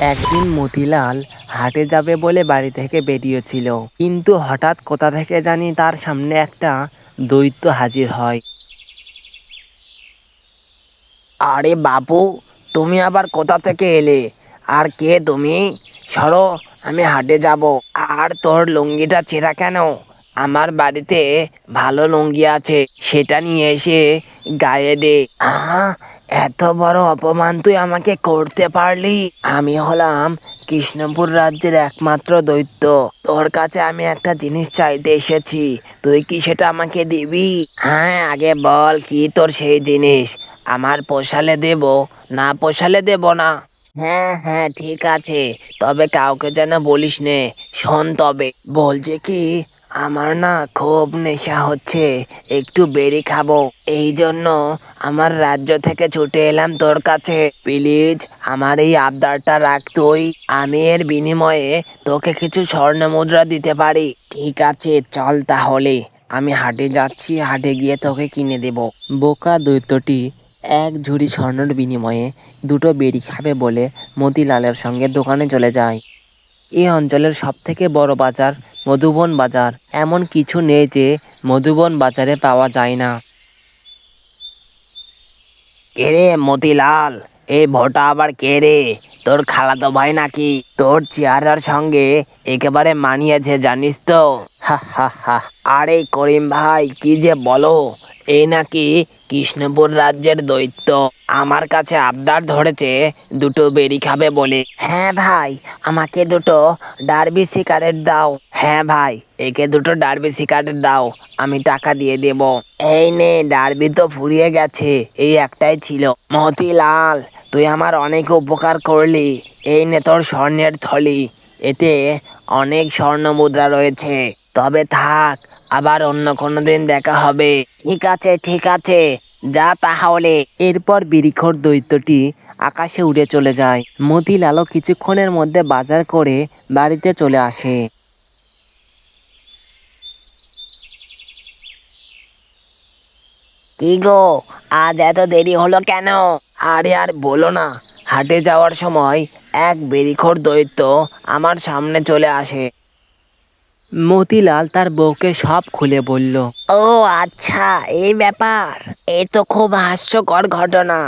একদিন মতিলাল হাটে যাবে বলে বাড়ি থেকে বেরিয়েছিল, কিন্তু হঠাৎ কোথা থেকে জানি তার সামনে একটা দৈত্য হাজির হয়। আরে বাপু, তুমি আবার কোথা থেকে এলে? আর কে তুমি? সরো, আমি হাটে যাব। আর তোর লুঙ্গিটা ছেঁড়া কেন? আমার বাড়িতে ভালো লুঙ্গি আছে, সেটা নিয়ে এসে গায়ে দে। আহ, এত বড় অপমান তুই আমাকে করতে পারলি? আমি হলাম কৃষ্ণপুর রাজ্যের একমাত্র দৈত্য। তোর কাছে আমি একটা জিনিস চাইতে এসেছি, তুই কি সেটা আমাকে দিবি? হ্যাঁ, আগে বল কি তোর সেই জিনিস। আমার পোষালে দেব, না পোষালে দেব না। হ্যাঁ হ্যাঁ, ঠিক আছে, তবে কাউকে যেন বলিস নে। শোন তবে, বলছে কি, আমার না খুব নেশা হচ্ছে, একটু বেরি খাবো। এই জন্য আমার রাজ্য থেকে ছুটে এলাম তোর কাছে। প্লিজ আমার এই আবদারটা রাখ তুই। আমি এর বিনিময়ে তোকে কিছু স্বর্ণ মুদ্রা দিতে পারি। ঠিক আছে, চল তাহলে। আমি হাটে যাচ্ছি, হাটে গিয়ে তোকে কিনে দেব। বোকা দৈত্যটি এক ঝুড়ি স্বর্ণের বিনিময়ে দুটো বেরি খাবে বলে মতিলালের সঙ্গে দোকানে চলে যায়। এই অঞ্চলের সবথেকে বড় বাজার মধুবন বাজার। এমন কিছু নেই যে মধুবন বাজারে পাওয়া যায় না। কে রে মতিলাল? এই ভোটা আবার কে রে? তোর খালাতো ভাই নাকি? তোর চেহারার সঙ্গে একেবারে মানিয়েছে জানিস তো। হা হা হা। আরে করিম ভাই, কি যে বলো! এই নাকি কৃষ্ণপুর রাজ্যের দৈত্য, আমার কাছে আবদার ধরেছে দুটো বেরি খাবে বলে। হ্যাঁ ভাই, আমাকে দুটো ডার্বি সিগারেট দাও। হ্যাঁ ভাই, একে দুটো ডার্বি সিগারেট দাও, আমি টাকা দিয়ে দেব। এই নে, ডার্বি তো ফুরিয়ে গেছে, এই একটাই ছিল। মতিলাল, তুই আমার অনেক উপকার করলি। এই নে তোর স্বর্ণের থলি, এতে অনেক স্বর্ণ মুদ্রা রয়েছে। তবে থাক, আবার অন্য কোনো দিন দেখা হবে। ঠিক আছে ঠিক আছে, যা তাহলে। এরপর বিড়িখোর দৈত্যটি আকাশে উড়ে চলে যায়। মতিলালও কিছুক্ষণের মধ্যে বাজার করে বাড়িতে চলে আসে। কি গো, আজ এত দেরি হলো কেন? আরে আর বলো না, হাটে যাওয়ার সময় এক বেরিখোর দৈত্য আমার সামনে চলে আসে। মতিলাল তার বউকে সব খুলে বলল। ও আচ্ছা, এই ব্যাপার। এ তো খুব হাস্যকর ঘটনা।